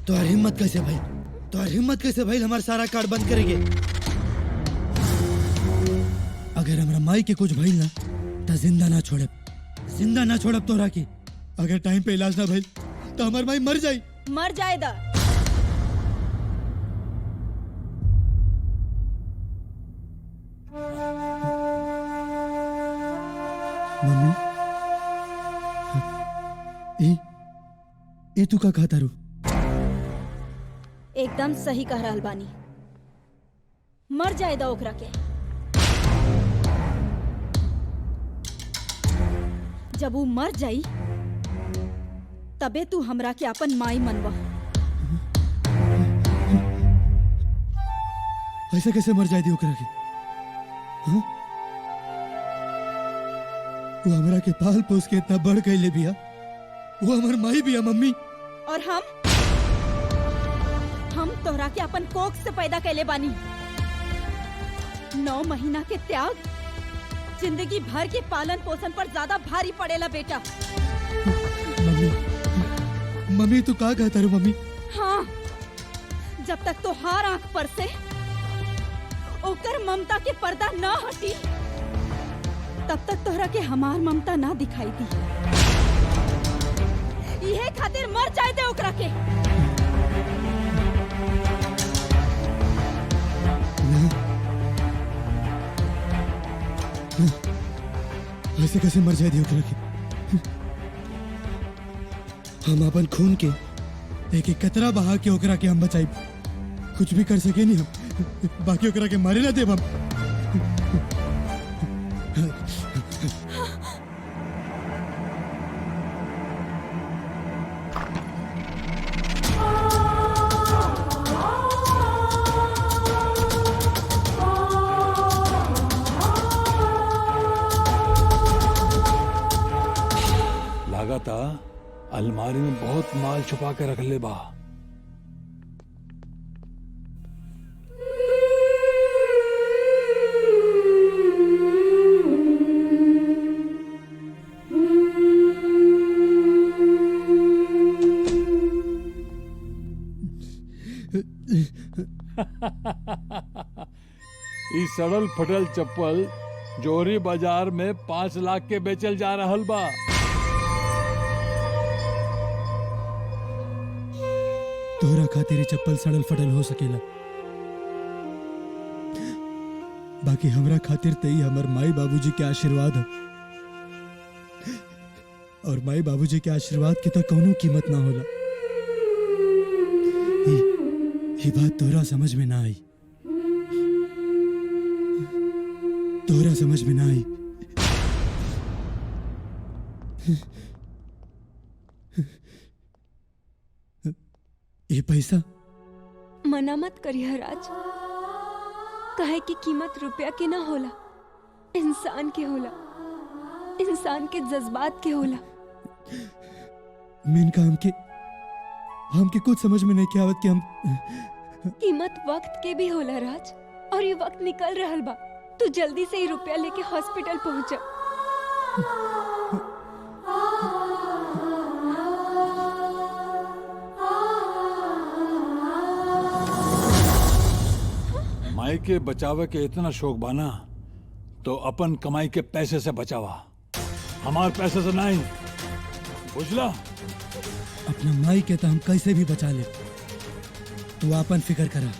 तुम्हारी हिम्मत कैसे भाई? तुम्हारी हिम्मत कैसे भाई हमारा सारा कार्ड बंद करेंगे? अगर हमारा माई के कुछ भइल ना तो जिंदा ना छोड़ब तोरा की। अगर टाइम पे इलाज ना भइल तो हमार माई मर जाई। मर जाएगा। मम्मी ए तू का खाता रू? एकदम सही कह रहल बानी। मर जाएगा ओकरा के। जब वो मर जाई तबे तू हमरा के अपन माई मनवा। ऐसे कैसे मर जाए दी ओकरा के? हाँ? वो हमरा के पाल पोस के इतना बढ़ गई ले बिया। वो हमार माई बिया मम्मी। और हम तोहरा के अपन कोख से पैदा कैले बानी। 9 महीना के त्याग जिंदगी भर के पालन पोषण पर ज्यादा भारी पड़ेला बेटा। मम्मी तू का कहता रू मम्मी? हाँ, जब तक तो हर आंख पर से ओकर ममता के पर्दा न हटी तब तक तोहरा के हमार ममता ना दिखाई दी। इहे खातिर मर जाए दे ओकरा के। ऐसे कैसे मर जाए दी ओकरा के? हम अपन खून के एक एक कतरा बहा के ओकरा के हम बचाई। कुछ भी कर सके नहीं हम, बाकी ओकरा के मारे ना देब हम। लागता अलमारी में बहुत माल छुपा के रख ले बा। इस सड़ल फटल चप्पल जोहरी बाजार में 5 लाख के बेचल जा रहल बा। तोहरा खातिर ये चप्पल सड़ल फटल हो सकेला, बाकी हमरा खातिर तई हमर माई बाबूजी के आशीर्वाद है। और माई बाबूजी के आशीर्वाद के तो कौनो कीमत ना होला। ये बात तोहरा समझ में ना आई। तोहरा समझ में ना आई। ये पैसा मना मत करिए राज। काहे की कीमत रुपया के ना होला, इंसान के होला, इंसान के जज्बात के होला। मेन का हमके कुछ समझ में नहीं क्या आवत कि हम कीमत वक्त के भी होला राज। और ये वक्त निकल रहल बा। तू जल्दी से ही रुपया लेके हॉस्पिटल पहुंचा। माई के बचावे के इतना शौक बाना तो अपन कमाई के पैसे से बचावा, हमार पैसे से नहीं, बुझला? अपना माई के तो हम कैसे भी बचा ले। तू अपन फिक्र करा।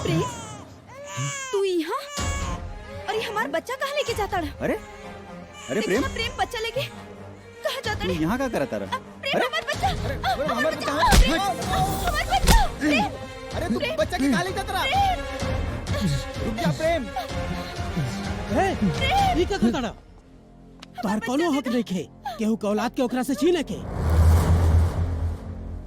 प्रेम, तू यहाँ? अरे हमारा बच्चा कहाँ लेके जाता है? अरे अरे प्रेम, प्रेम बच्चा लेके कहाँ जाता है? यहाँ क्या करता रहा? प्रेम हमारा बच्चा, हमारा बच्चा, हमारा बच्चा, प्रेम, अरे तू बच्चा के कहाँ ले जाता रहा? रुक जा प्रेम। ये क्या करता रहा? तोहर कोनो हक नहीं खे केहू के औलाद के ओकरा से छीने के।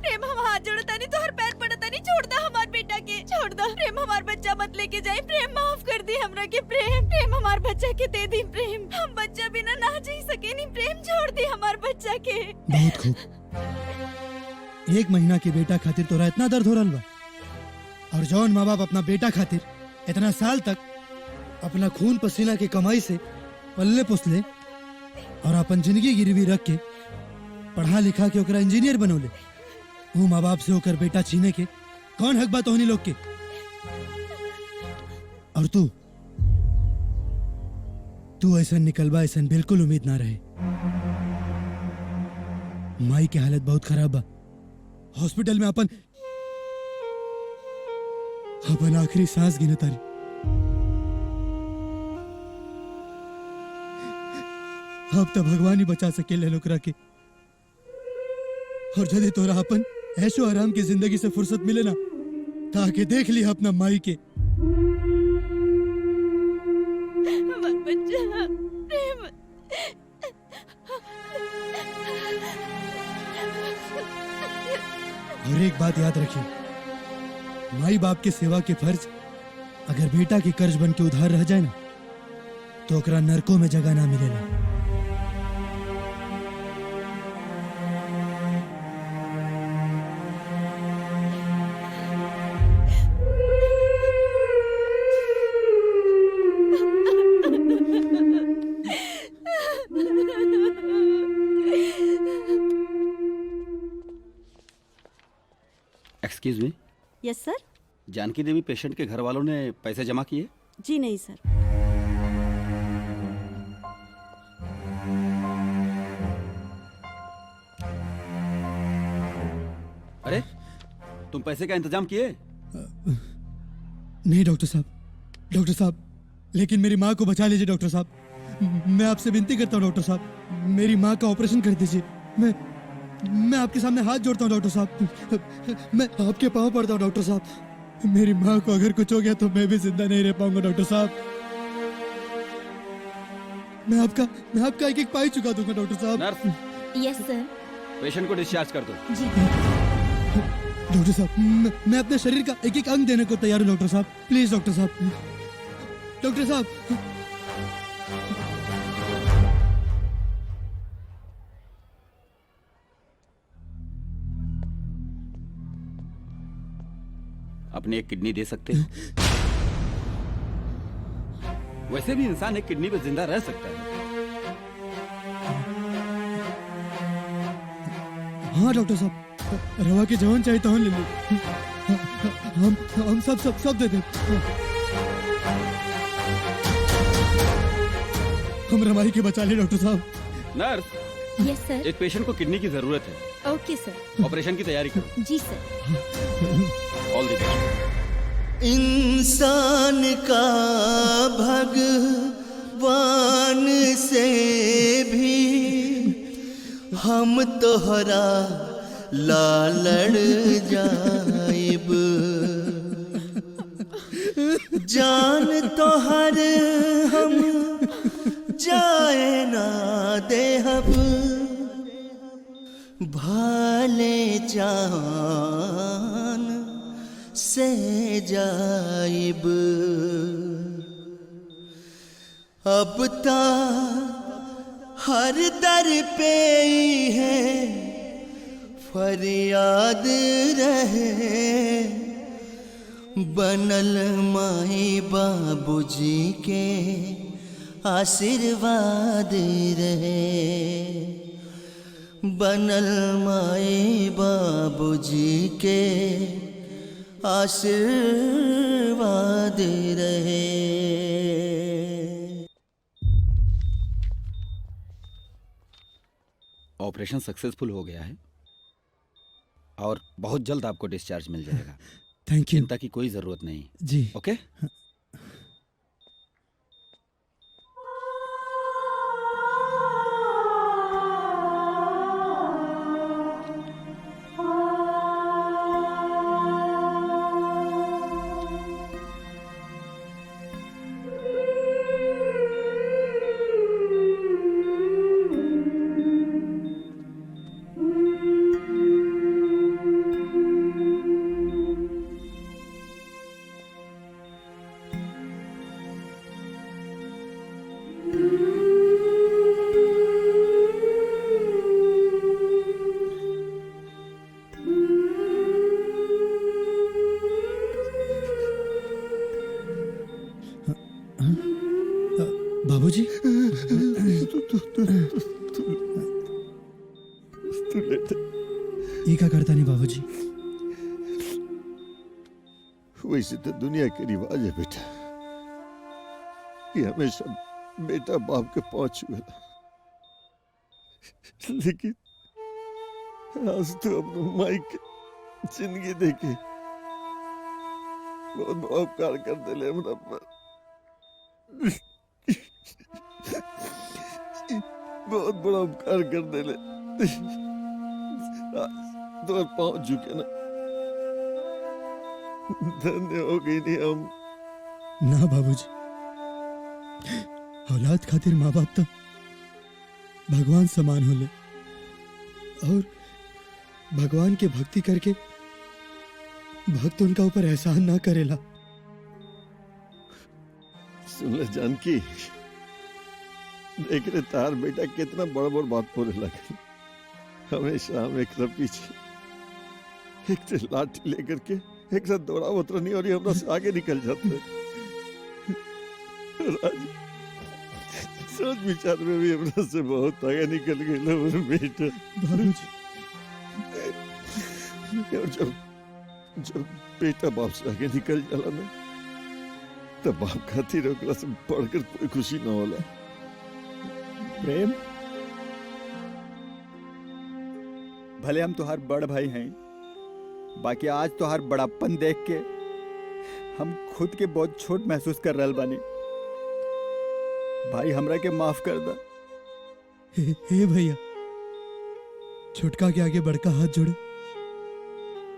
प्रेम हम हाथ जोड़ता नहीं, तो हर पैर पड़ता नहीं, छोड़ दा हमारे बेटा के, छोड़ दो प्रेम, हमार बच्चा मत लेके जाए प्रेम, माफ कर दी हमरा के प्रेम, प्रेम हमार बच्चा के दे दी प्रेम, हम बच्चा बिना ना जी सके नहीं प्रेम, छोड़ दी हमार बच्चा के। बहुत खूब। 1 महीना के बेटा खातिर तोरा इतना दर्द हो रहा बा, और जौन माँ बाप अपना बेटा खातिर इतना साल तक अपना खून पसीना के कमाई से पल्ले पुसले और अपन जिंदगी गिरवी रख के पढ़ा लिखा के ओकरा इंजीनियर बनौले, वो माँ बाप से होकर बेटा छीने के कौन हक बा तोहनी लोग के? और तू ऐसा निकलबा ऐसा बिल्कुल उम्मीद ना रहे। माई की हालत बहुत खराब बा, हॉस्पिटल में अपन आखिरी सांस गिने तारी। अब तो भगवान ही बचा सके ले लोकरा के। और जदे तोरा अपन ऐशो आराम की जिंदगी से फुर्सत मिले ना, ताकि देख लिया अपना माई के। हमार बच्चा प्रेम। और एक बात याद रखिए, माई बाप के सेवा के फर्ज अगर बेटा के कर्ज बन के उधार रह जाए ना, तो ओकरा नरकों में जगह ना मिलेला। एक्सक्यूज मी, यस सर। जानकी देवी पेशेंट के घर वालों ने पैसे जमा किए? जी नहीं सर। अरे तुम पैसे का इंतजाम किए? नहीं डॉक्टर साहब, लेकिन मेरी माँ को बचा लीजिए डॉक्टर साहब। मैं आपसे विनती करता हूँ डॉक्टर साहब, मेरी माँ का ऑपरेशन कर दीजिए। मैं आपके सामने हाथ जोड़ता हूँ डॉक्टर साहब, मैं आपके पाँव पड़ता हूँ डॉक्टर साहब। मेरी माँ को अगर कुछ हो गया तो मैं भी जिंदा नहीं रह पाऊंगा डॉक्टर साहब। मैं आपका एक एक पाई चुका दूंगा डॉक्टर साहब। नर्स, यस सर। पेशेंट को डिस्चार्ज कर दो। जी। डॉक्टर साहब, मैं अपने शरीर का एक एक अंग देने को तैयार हूँ डॉक्टर साहब। प्लीज डॉक्टर साहब, डॉक्टर साहब। अपनी एक किडनी दे सकते हो? वैसे भी इंसान एक किडनी पे जिंदा रह सकता है। हाँ डॉक्टर साहब, रवा के जवान चाहिए तो हम ले लो। हम सब दे दें। हम रमाई के बचा ले डॉक्टर साहब। नर्स, यस सर। एक पेशेंट को किडनी की जरूरत है। ओके सर। ऑपरेशन की तैयारी करो। जी सर। ऑल द बेस्ट। इंसान का भगवान से भी हम तोहरा लालड़ जाइब, जान तोहर हम जाए ना देहब, भाले जान से जाइब। अब ता हर दर पे ही है फरियाद रहे, बनल माई बाबूजी के आशीर्वाद रहे, बनल माई बाबूजी के आशीर्वाद रहे। ऑपरेशन सक्सेसफुल हो गया है और बहुत जल्द आपको डिस्चार्ज मिल जाएगा। Thank you. चिंता की कोई जरूरत नहीं। जी। ओके। बाबूजी ये क्या करता नहीं बाबूजी? वैसे तो दुनिया के रिवाज है बेटा कि हमेशा बेटा बाप के पांव छुएला, लेकिन आज तो अपने माई के जिंदगी देखे बहुत बड़ा उपकार कर दिले हमरा पर। बहुत बड़ा उपकार कर दिले। तो पाँव झुके ना, धन्य हो गई नहीं हम। ना बाबूजी, औलाद खातिर माँ बाप तो भगवान समान होले और भगवान के भक्ति करके भक्त उनका ऊपर एहसान ना करेला। सुन ले जानकी, देख रहे तार बेटा कितना बड़ बड़ बात बोले लगे। हमेशा हम एक पीछे एक से लाठी लेकर के एक साथ दौड़ा उतर नहीं और ये हमरा से आगे निकल जाते हैं। आज सोच विचार में भी हमरा से बहुत आगे निकल गए लोग बेटा। बाबूजी, और जब बेटा बाप से आगे निकल जाला ना, तब बाप खातिर ओकरा से बढ़कर कोई खुशी ना होला। प्रेम, भले हम तुहार बड़ भाई हैं, बाकी आज तुहार बड़ापन देख के हम खुद के बहुत छोट महसूस कर रहल बानी। भाई हमरा के माफ कर दा। हे भैया, छोटका के आगे बड़का हाथ जोड़े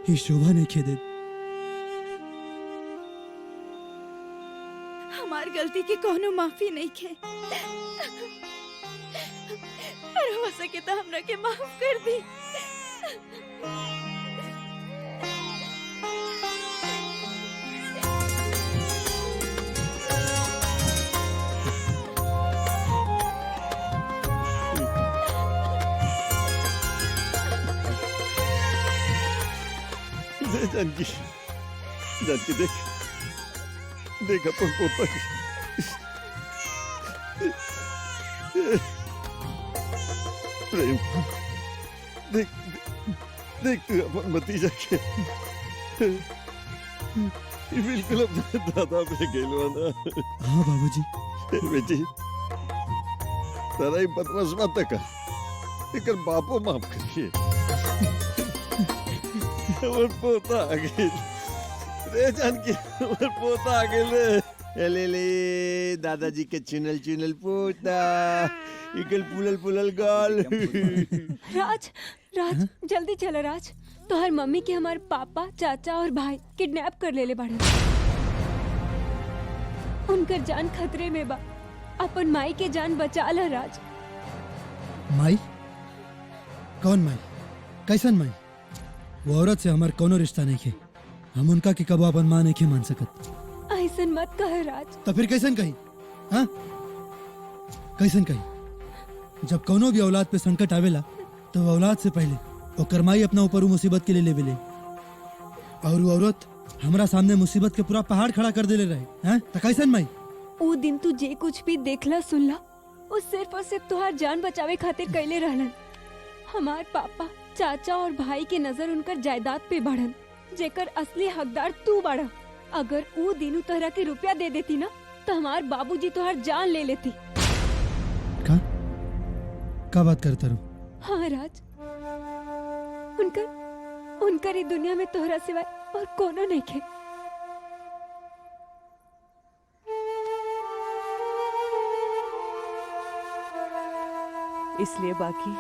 ये शोभा नहीं खेदे। हमार गलती की कोनो माफी नहीं खे, और हो सके तो हमरा के माफ कर दी। जानकी, जानकी देख देख अपन पोता की। प्रेम, देख देख तू अपन भतीजा के ये बिल्कुल अपने दादा पे गेलवा ना। हाँ बाबूजी। बेटी, तारा ही बदमाश बात का एकर बापो माफ करिए। हमर पोता आ गेल रे जानकी, हमर पोता आ गेल रे। ले ले दादाजी के चुनल चुनल पोता, इकल पुलल पुलल गाल। राज, राज जल्दी चलो राज। तो हर मम्मी के हमारे पापा, चाचा और भाई किडनैप कर ले बाड़े। उनकर जान खतरे में बा। अपन माई के जान बचा ला राज। माई? कौन माई? कैसन माई? वो औरत से हमार कोनो रिश्ता नहीं है। हम उनका के कबो अपन माँ नहीं मान सकत। ऐसन मत कह राज। तो फिर कैसन कही? हाँ, कैसन कही? जब कोनो भी औलाद पे संकट आवेला तो वो औलाद से पहले ओकर माई अपना ऊपर मुसीबत के लिए लेवेले, और वो औरत हमारा सामने मुसीबत के पूरा पहाड़ खड़ा कर देले रहे। हैं तो कैसन माई? वो दिन तू जे कुछ भी देखला सुनला, वो सिर्फ और सिर्फ तुहार जान बचावे खातिर कैले रहलन। हमार पापा, चाचा और भाई के नजर उनकर जायदाद पे बढ़न, जेकर असली हकदार तू बाड़ा। अगर वो दिन तोहरा के रुपया दे देती ना, तो हमार बाबूजी तोहर जान ले लेती। का बात करता रहूं? हाँ राज, उनकर ही दुनिया में तोहरा सिवाय और कोनो नहीं खे। इसलिए बाकी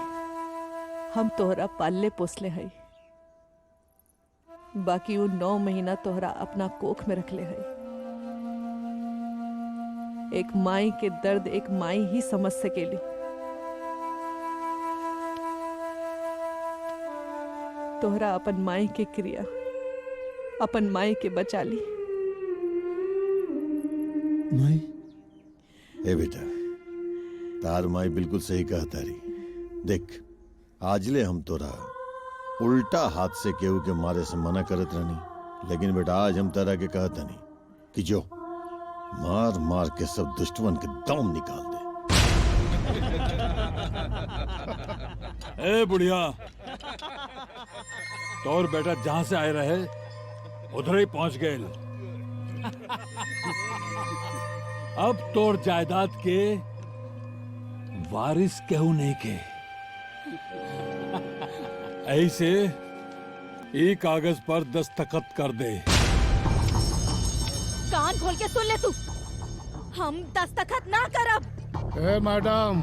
हम तोहरा पालले पोसले है, बाकी वो 9 महीना तोहरा अपना कोख में रखले है। एक माई के दर्द एक माई ही समझ सकेली। तोहरा अपन माई के क्रिया अपन माई के बचा ली। माई? ए बेटा, तार माई बिल्कुल सही कहता रही। देख आजले हम तोरा उल्टा हाथ से केहू के मारे से मना करत रहनी, लेकिन बेटा आज हम तारा के कहता नहीं कि जो मार मार के सब दुश्मन के दम निकाल दे। ए बुढ़िया, तोर बेटा जहां से आए रहे उधर ही पहुंच गए। अब तोर जायदाद के वारिस केहू नहीं के। ऐसे ई कागज पर दस्तखत कर दे। कान खोल के सुन ले तू, हम दस्तखत ना करब। ए मैडम,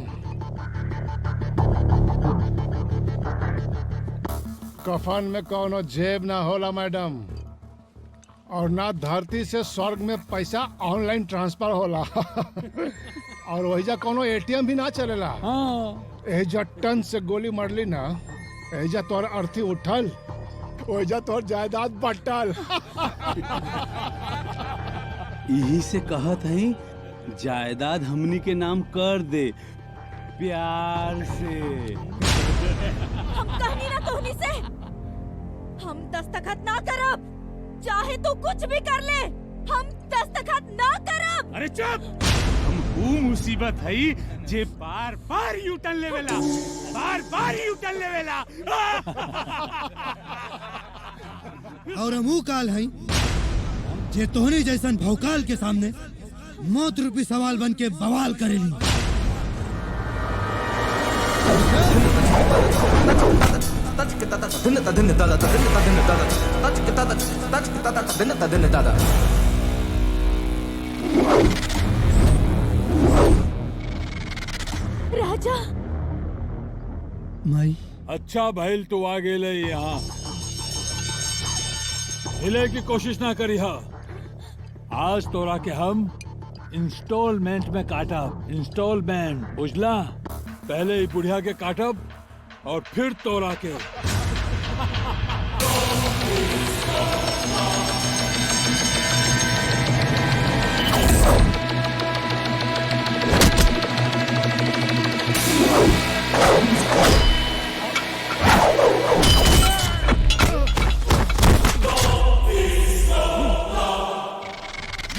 कफन में कोनो जेब ना होला मैडम, और ना धरती से स्वर्ग में पैसा ऑनलाइन ट्रांसफर होला। और वहीजा कोनो एटीएम भी ना चलेला। एजा टन से गोली मरली ना, एजा तोर अर्थी उठल, ओजा तोर जायदाद बटल। यही से कहत है जायदाद हमनी के नाम कर दे, प्यार से। हम कहनी ना तोहनी से, हम दस्तखत ना करब, चाहे तू कुछ भी कर ले, हम दस्तखत ना करब। अरे चुप! हम वो मुसीबत है जे बार बार यूटर्न लेवेला, बार बार यूटर्न लेवेला। और हम काल हैं जे तोहनी जैसन भौकाल के सामने मौत रूपी सवाल बन के बवाल करेली। राजा माई, अच्छा भैल तू आ गेले यहाँ। हिले की कोशिश ना करी हा। आज तोरा के हम इंस्टॉलमेंट में काटब, इंस्टॉलमेंट, बुझला? पहले ही बुढ़िया के काटब और फिर तोरा के।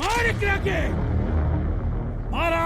मार के मारा।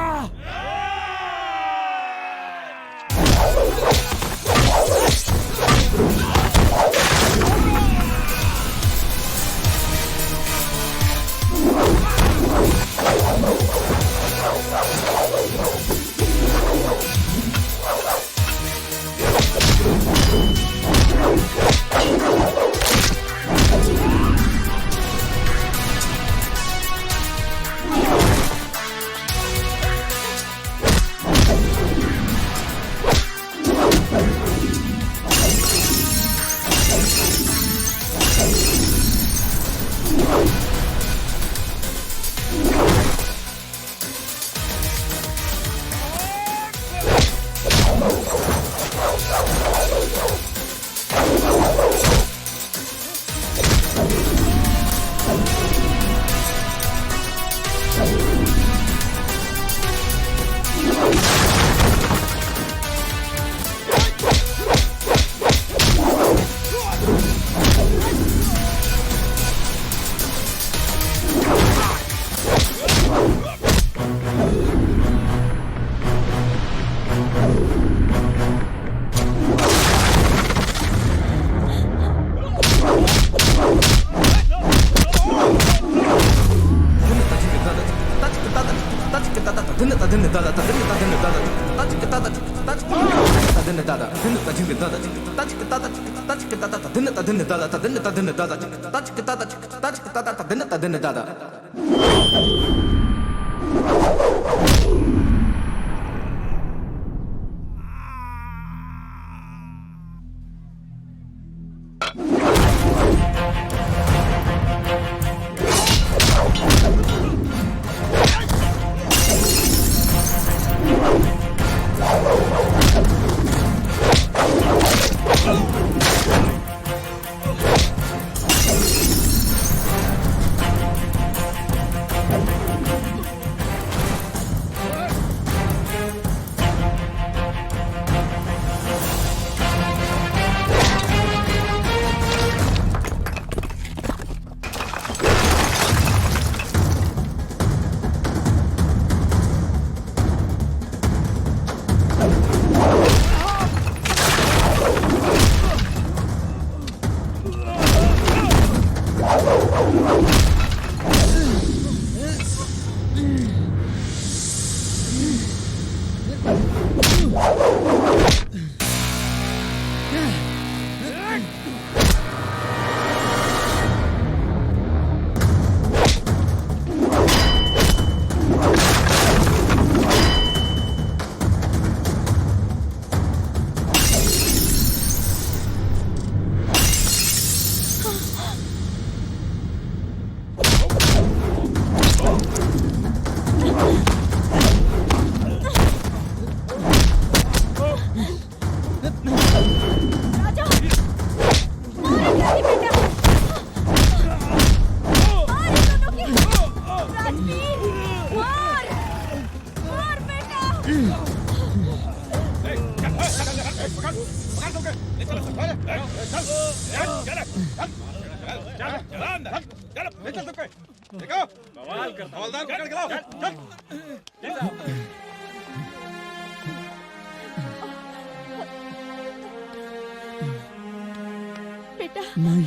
बेटा माई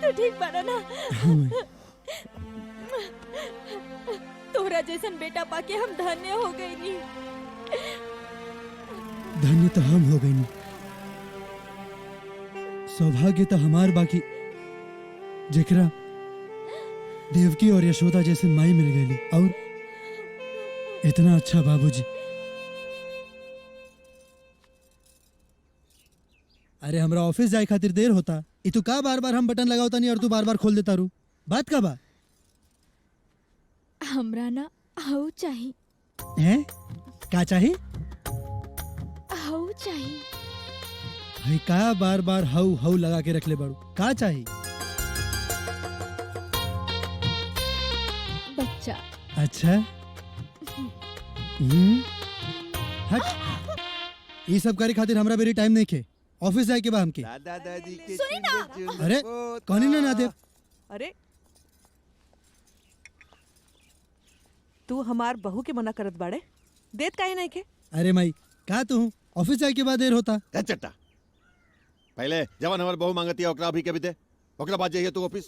तू ठीक बारा ना? हाँ माई तोहरा जैसन बेटा पाके हम धन्य हो गई नी। धन्य तो हम हो गई नहीं, सौभाग्य तो हमार बाकी जेकरा देवकी और यशोदा जैसे माई मिल गई और इतना अच्छा बाबूजी। अरे हमरा ऑफिस जाए खातिर देर होता, ई तू का बार बार हम बटन लगावता नहीं और तू बार बार खोल देता रू, बात का बा? हमरा ना हाउ चाही, हैं? का चाहिए? हाउ चाही। भाई का बार बार हाउ हाउ लगा के रख ले बड़ू, का चाहिए? बच्चा। अच्छा हट, ये सब करे खातिर हमरा बेरी टाइम नहीं खे, ऑफिस जाए के बा हमके। दादा दादी के सुनी ना। चुनर चुनर अरे पोता। कौन ना ना देव, अरे तू हमार बहू के मना करत बाड़े, देत काहे नहीं के? अरे माई का तू ऑफिस जाए के बाद देर होता। ए चट्टा, पहले जवन हमार बहू मांगती है ओकरा अभी के भी दे, ओकरा बाद जाइए तू ऑफिस।